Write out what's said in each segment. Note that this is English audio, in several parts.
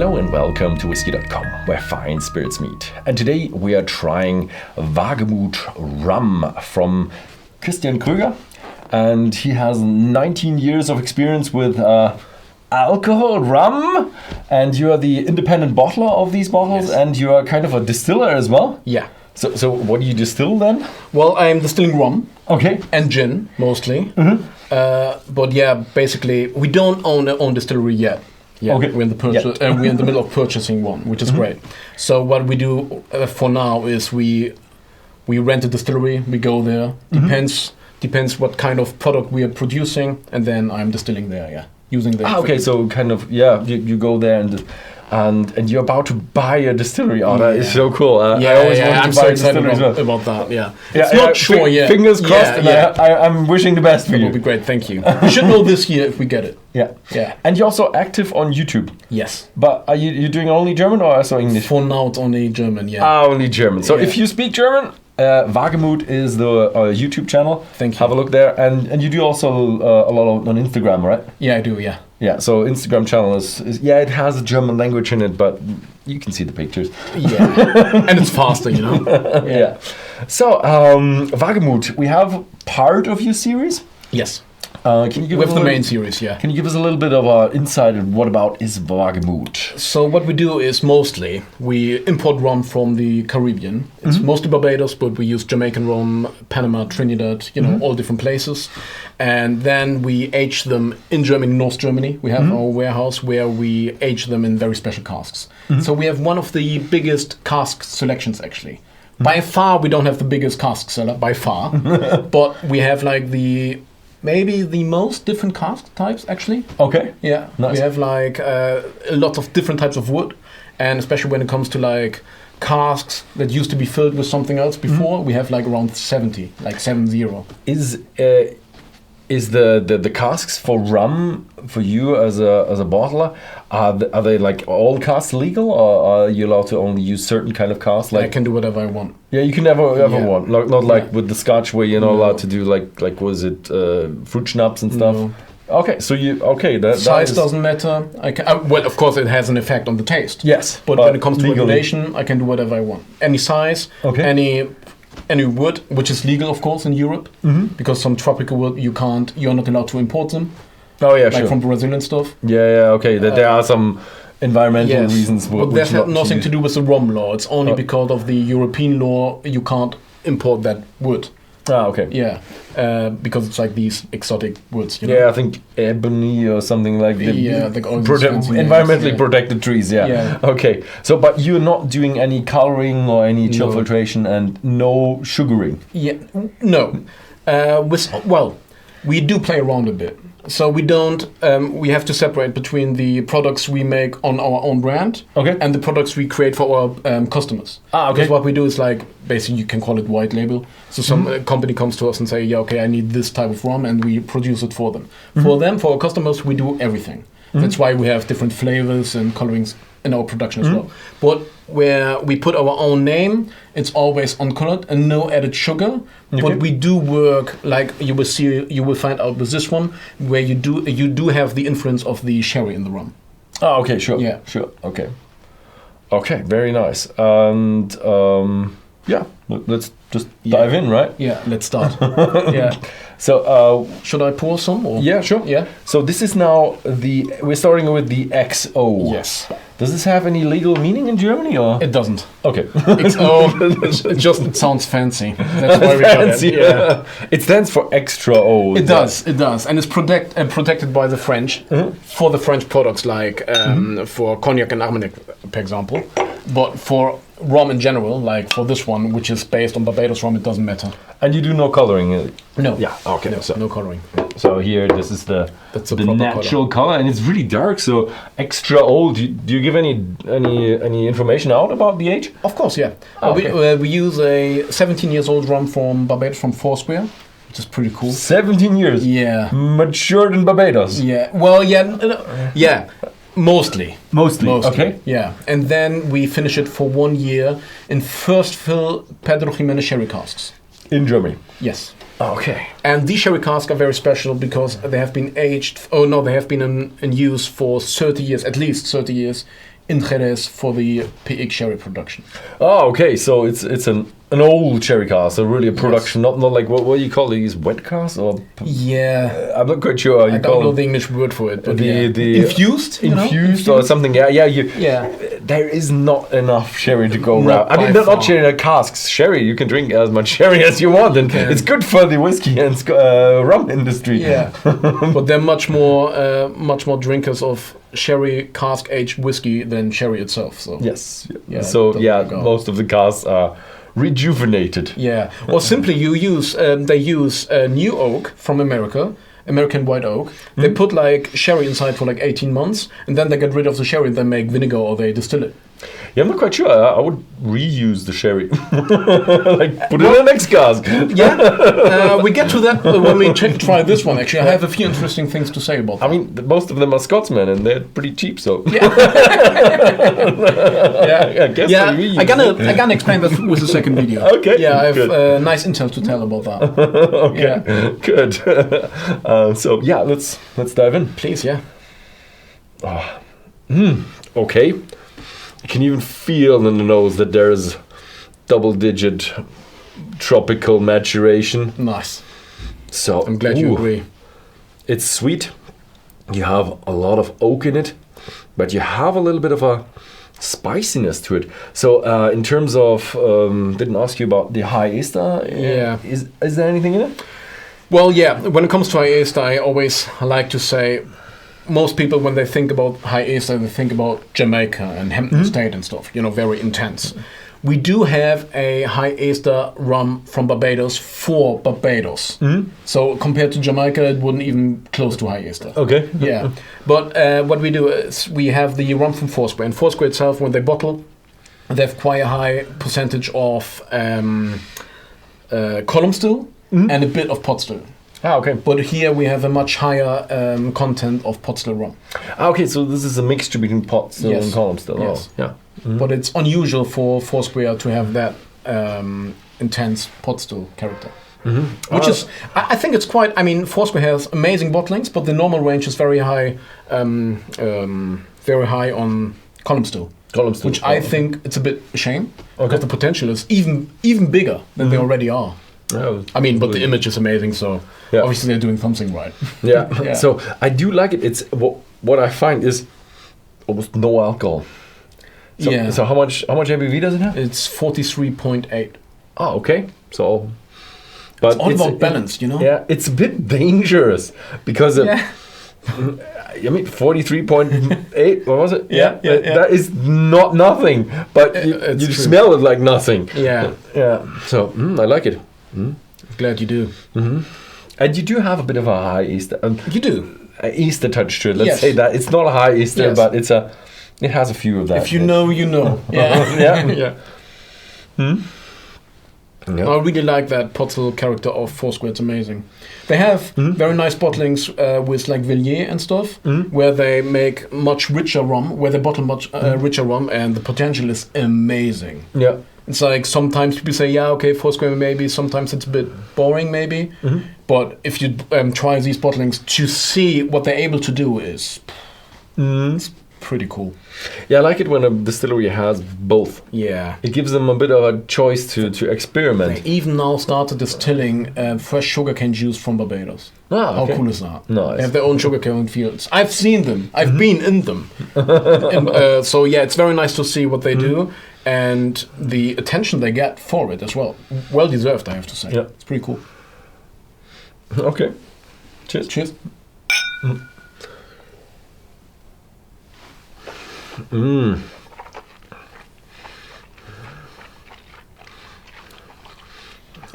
Hello and welcome to Whisky.com, where fine spirits meet. And today we are trying Wagemut rum from Christian Krüger. And he has 19 years of experience with alcohol, rum. And you are the independent bottler of these bottles, yes. And you are kind of a distiller as well? Yeah. So what do you distill then? Well, I'm distilling rum. Okay. And gin, mostly. Mm-hmm. But yeah, basically, we don't own our own distillery yet. Yeah, okay. We're in the middle of purchasing one, which is great. So what we do for now is we rent a distillery, we go there. Depends what kind of product we are producing, and then I'm distilling there, using the... okay, so kind of, you go there and you're about to buy a distillery. Oh, that is so cool. I always wanted to buy a distillery as well. About that, yeah. Yeah, it's not sure yet. Fingers crossed, I'm wishing the best for you. That would be great, thank you. We should know this year if we get it. Yeah. And you're also active on YouTube. Yes. But are you doing only German or also English? For now, it's only German, only German. So if you speak German, Wagemut is the YouTube channel. Thank you. Have a look there. And you do also a lot on Instagram, right? Yeah, I do, yeah. Yeah, so Instagram channel is it has a German language in it, but you can see the pictures. Yeah, and it's faster, you know? Yeah. So, Wagemut, we have part of your series? Yes. Can you give With the main series, yeah. Can you give us a little bit of insight on what about is Wagemut? So what we do is mostly we import rum from the Caribbean. It's mostly Barbados, but we use Jamaican rum, Panama, Trinidad, all different places. And then we age them in Germany, North Germany. We have our warehouse where we age them in very special casks. So we have one of the biggest cask selections, actually. By far, we don't have the biggest cask seller, by far. But we have like maybe the most different cask types, actually. Okay. Yeah. Nice. We have like a lot of different types of wood, and especially when it comes to like casks that used to be filled with something else before, we have like around 70, like 70. Is the casks for rum for you as a bottler, are they like all casks legal, or are you allowed to only use certain kind of casks? Like I can do whatever I want. Yeah, you can never want. Not like with the Scotch where you're not allowed to do like was it fruit schnapps and stuff. No. Okay, so that size doesn't matter. I can, well, of course, it has an effect on the taste. Yes, but when it comes to regulation, I can do whatever I want. Any size, any wood, which is legal, of course, in Europe, because some tropical wood you're not allowed to import them. Oh yeah, like from Brazil and stuff. Yeah, okay. There are some environmental reasons. But that has nothing to do with the rum law. It's only because of the European law you can't import that wood. Ah, okay. Yeah, because it's like these exotic woods. Yeah, I think ebony or something like that. Yeah, like environmentally protected trees. Yeah. Okay. So, but you're not doing any coloring or any chill filtration and no sugaring. Yeah. No. We do play around a bit. So we don't. We have to separate between the products we make on our own brand, and the products we create for our customers. Because what we do is like basically you can call it white label. So some company comes to us and say, I need this type of rum, and we produce it for them. For our customers, we do everything. That's why we have different flavors and colorings in our production as well. But where we put our own name, it's always uncolored and no added sugar. But we do work, like you will find out with this one, where you do have the influence of the sherry in the rum. Oh, okay, sure. Yeah. Sure. Okay, very nice. And let's just dive in, right? Yeah, let's start. Yeah. So, should I pour some? Or? Yeah, sure. Yeah. So this is now we're starting with the XO. Yes. Does this have any legal meaning in Germany, or? It doesn't. Okay. It sounds fancy. That's why we got it. Yeah. It stands for extra O. It does, and it's protected by the French for the French products, like for cognac and Armagnac, for example. But for rum in general, like for this one, which is based on Barbados rum, it doesn't matter. And you do no coloring? No. Yeah. Okay. No coloring. So here, this is the natural color, and it's really dark. So extra old. Do you give any information out about the age? Of course, yeah. We use a 17 years old rum from Barbados, from Foursquare, which is pretty cool. 17 years. Yeah. Matured in Barbados. Yeah. Well, yeah. Mostly. Okay. Yeah. And then we finish it for 1 year in first fill Pedro Ximénez sherry casks. In Germany? Yes. Okay. And these sherry casks are very special because they have been aged, they have been in use for 30 years, at least 30 years, in Jerez for the PX sherry production. Oh, okay. So it's an old sherry cask, so really a production, not like what do you call these, wet casks or? Yeah, I'm not quite sure how you call. I don't know the English word for it, but the infused or something. Yeah. There is not enough sherry to go around. I mean, not sherry casks. Sherry, you can drink as much sherry as you want, and it's good for the whiskey and rum industry. Yeah, but they're much more drinkers of sherry cask aged whiskey than sherry itself. So yes, most of the casks are rejuvenated. Yeah, or simply they use new oak from American white oak. They put like sherry inside for like 18 months, and then they get rid of the sherry and they make vinegar or they distill it. Yeah, I'm not quite sure. I would reuse the sherry. Like, put it in the next cask. Yeah, we get to that when we try this one, actually. I have a few interesting things to say about that. I mean, most of them are Scotsmen, and they're pretty cheap, so... Yeah. I guess I'm gonna explain that with the second video. Okay. Yeah, I have nice intel to tell about that. Okay, yeah. Good. So, let's dive in. Please, yeah. Okay. You can even feel in the nose that there's double-digit tropical maturation. Nice. So I'm glad you agree. It's sweet. You have a lot of oak in it, but you have a little bit of a spiciness to it. So in terms of, didn't ask you about the high ester. Yeah. Is there anything in it? Well, yeah. When it comes to high ester, I always like to say, most people, when they think about high ester, they think about Jamaica and Hampton State and stuff, very intense. We do have a high ester rum from Barbados for Barbados. So compared to Jamaica, it wouldn't even close to high ester. Okay. Yeah. But what we do is we have the rum from Foursquare. And Foursquare itself, when they bottle, they have quite a high percentage of column still and a bit of pot still. Okay. But here we have a much higher content of pot still rum. Okay, so this is a mixture between pot still and column still. Yes. Oh, yeah. But it's unusual for Foursquare to have that intense pot still character. Which is, I think it's quite, Foursquare has amazing bottlings, but the normal range is very high on column still. Which I think it's a bit a shame, because the potential is even bigger than they already are. Oh, but the image is amazing, so obviously they're doing something right. Yeah. So I do like it. It's what I find is almost no alcohol. So, so how much ABV does it have? It's 43.8. Oh, okay. So, but it's all about balance, Yeah, it's a bit dangerous because 43.8. What was it? Yeah. That is not nothing, but you smell it like nothing. Yeah. So I like it. Glad you do. And you do have a bit of a high Easter. You do. An Easter touch to it. Let's say that it's not a high Easter, but it has a few of that. If you know, you know. Yeah. I really like that bottle character of Foursquare. It's amazing. They have very nice bottlings with like Villiers and stuff, where they make much richer rum, where they bottle much richer rum, and the potential is amazing. Yeah. It's like sometimes people say, Foursquare maybe, sometimes it's a bit boring maybe, but if you try these bottlings to see what they're able to do is it's pretty cool. Yeah, I like it when a distillery has both. Yeah. It gives them a bit of a choice to experiment. They even now started distilling fresh sugarcane juice from Barbados. How cool is that? Nice. They have their own sugarcane fields. I've seen them. I've been in them. So it's very nice to see what they do and the attention they get for it as well. Well deserved, I have to say. Yeah. It's pretty cool. Okay. Cheers. Cheers.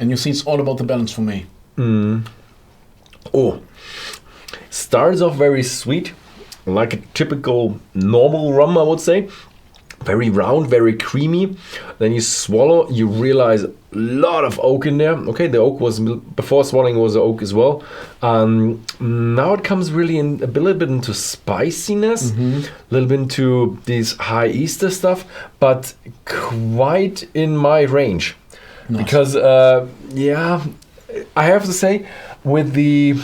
And you see, it's all about the balance for me. Starts off very sweet, like a typical normal rum, I would say. Very round, very creamy. Then you swallow, you realize a lot of oak in there. Okay, the oak was, before swallowing was oak as well. Now it comes really in a little bit into spiciness, a little bit into this high Easter stuff, but quite in my range. Nice. Because, I have to say, with the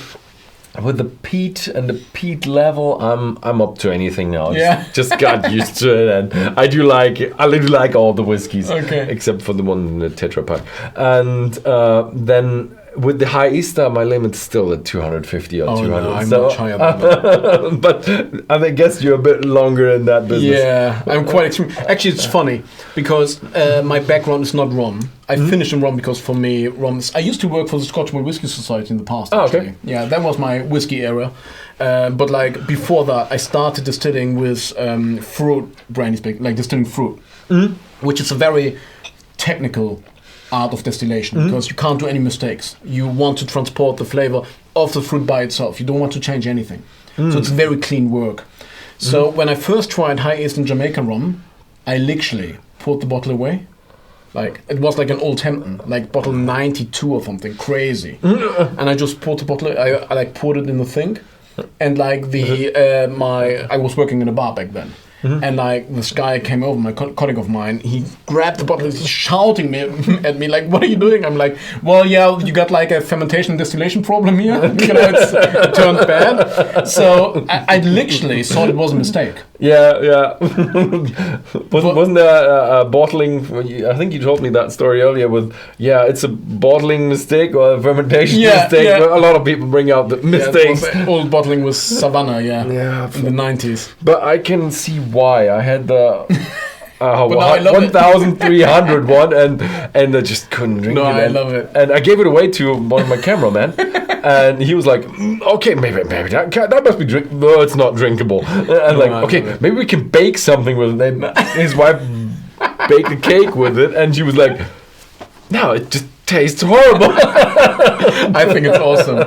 with the peat and the peat level, I'm up to anything now. Yeah. Just got used to it, and I do like all the whiskeys, okay, except for the one in the Tetra Pak. And then with the high Easter, my limit's still at 250 or 200. No, I'm much higher than that. But I guess you're a bit longer in that business. Yeah, I'm quite extreme. Actually, it's funny because my background is not rum. I finished in rum because for me, rum is... I used to work for the Scotch Malt Whisky Society in the past, actually. Okay. Yeah, that was my whiskey era. But like before that, I started distilling with fruit brandy, like distilling fruit, which is a very technical art of distillation because you can't do any mistakes. You want to transport the flavor of the fruit by itself. You don't want to change anything. So it's very clean work. So when I first tried high Eastern Jamaican rum, I literally put the bottle away. Like it was like an old Hampton, like bottle 92 or something crazy. And I just put the bottle. I like poured it in the thing, and like I was working in a bar back then. And like this guy came over, my colleague of mine, he grabbed the bottle, he's shouting at me like, "What are you doing?" I'm like, "Well, yeah, you got like a fermentation and distillation problem here. It turned bad." So I literally thought it was a mistake. Yeah. Wasn't there a bottling? I think you told me that story earlier. It's a bottling mistake or a fermentation mistake. Yeah. A lot of people bring out the mistakes. Yeah, old bottling was Savannah, in the 90s. But I can see why. I had the 1,300 one, and I just couldn't drink it. No, I love it. And I gave it away to one of my cameramen, and he was like, "Okay, maybe that must be drink. No, it's not drinkable." And maybe we can bake something with it. And his wife baked a cake with it, and she was like, "No, it just tastes horrible." I think it's awesome.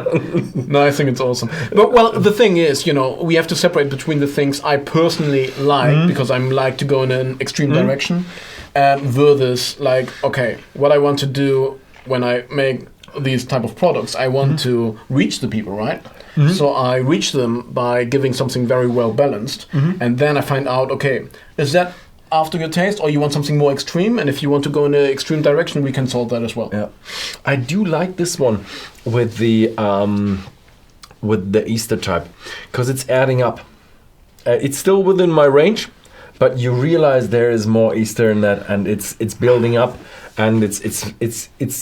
No, I think it's awesome. But well, the thing is, we have to separate between the things I personally like because I'm like to go in an extreme direction, versus like, okay, what I want to do when I make these type of products, I want to reach the people, right? So I reach them by giving something very well balanced, and then I find out, okay, is that after your taste, or you want something more extreme? And if you want to go in an extreme direction, we can solve that as well. Yeah, I do like this one with the Easter type because it's adding up. It's still within my range, but you realize there is more Easter in that, and it's building up, and it's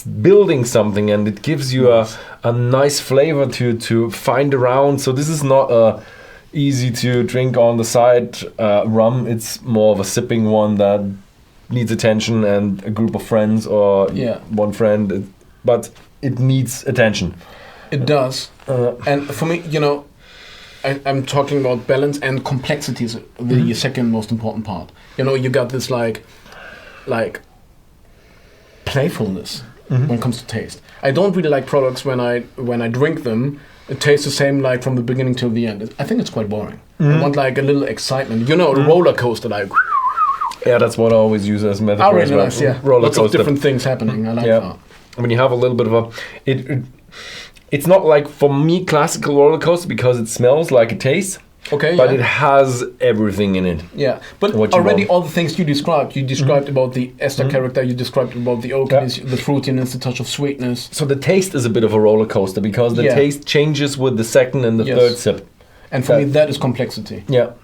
building something, and it gives you a nice flavor to find around. So this is not a easy to drink on the side rum. It's more of a sipping one that needs attention and a group of friends or one friend, but it needs attention. It does. And for me, I'm talking about balance, and complexity is the second most important part. You got this like playfulness when it comes to taste. I don't really like products when I drink them. It tastes the same like from the beginning till the end. I think it's quite boring. I want like a little excitement. A roller coaster like. Yeah, that's what I always use as metaphor. Really nice, roller lots coaster. of different things happening. I like that. When you have a little bit of it's not like for me classical roller coaster because it smells like it tastes. Okay, but it has everything in it. Yeah, but already all the things you described about the ester character, you described about the oakiness, the fruitiness, the touch of sweetness. So the taste is a bit of a roller coaster because the taste changes with the second and the third sip. And for me, that is complexity. Yeah.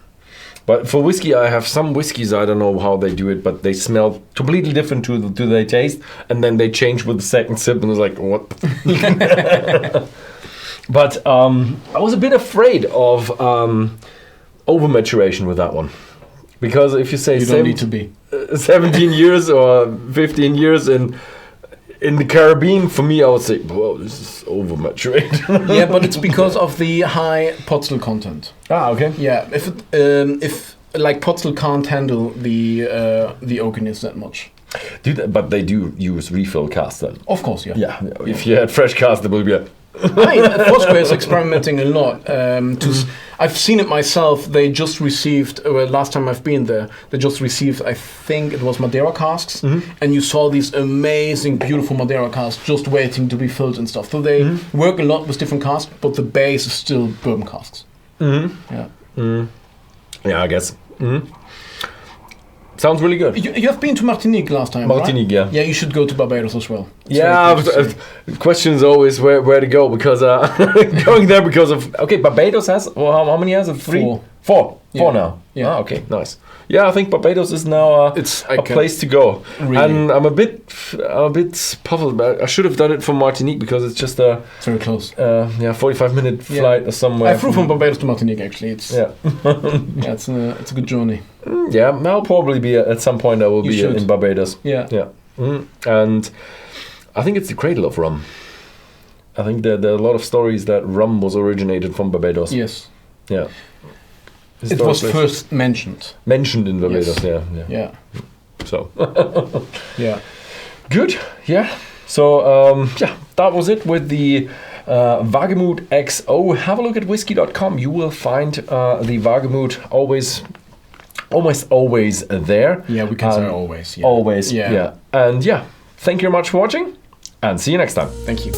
But for whiskey, I have some whiskeys, I don't know how they do it, but they smell completely different to their taste, and then they change with the second sip, and it's like, what? But I was a bit afraid of over-maturation with that one. Because if you say you don't need to be 17 years or 15 years in the Caribbean, for me, I would say, whoa, this is over-maturated. Yeah, but it's because of the high pot still content. Ah, okay. Yeah, if like pot still can't handle the oakiness that much. But they do use refill cask then? Of course, yeah. Yeah, if you had fresh cask, there will be a... Foursquare is experimenting a lot. I've seen it myself. They just received, last time I've been there, they just received, I think it was Madeira casks, and you saw these amazing, beautiful Madeira casks just waiting to be filled and stuff. So they work a lot with different casks, but the base is still bourbon casks. Yeah. Yeah, I guess. Sounds really good. You have been to Martinique last time, Martinique, right? yeah. Yeah, you should go to Barbados as well. Yeah, the question is always where to go, because going there because of... Okay, Barbados has... Well, how many has it? 3? 4 now. Yeah. Ah, okay, nice. Yeah, I think Barbados is now a place to go. Really. And I'm a bit puzzled. I should have done it from Martinique, because it's just a... It's very close. 45-minute flight or somewhere. I flew from Barbados to Martinique, actually. It's it's a good journey. Yeah, I'll probably be at some point. I will be in Barbados. Yeah. And I think it's the cradle of rum. I think there are a lot of stories that rum was originated from Barbados. Yes. Yeah. It was first mentioned. Mentioned in Barbados, yes. Yeah. So. Yeah. Good. Yeah. So that was it with the Wagemut XO. Have a look at Whisky.com. You will find the Wagemut almost always there. Yeah, we can say always. Yeah. Always. Yeah. And thank you very much for watching, and see you next time. Thank you.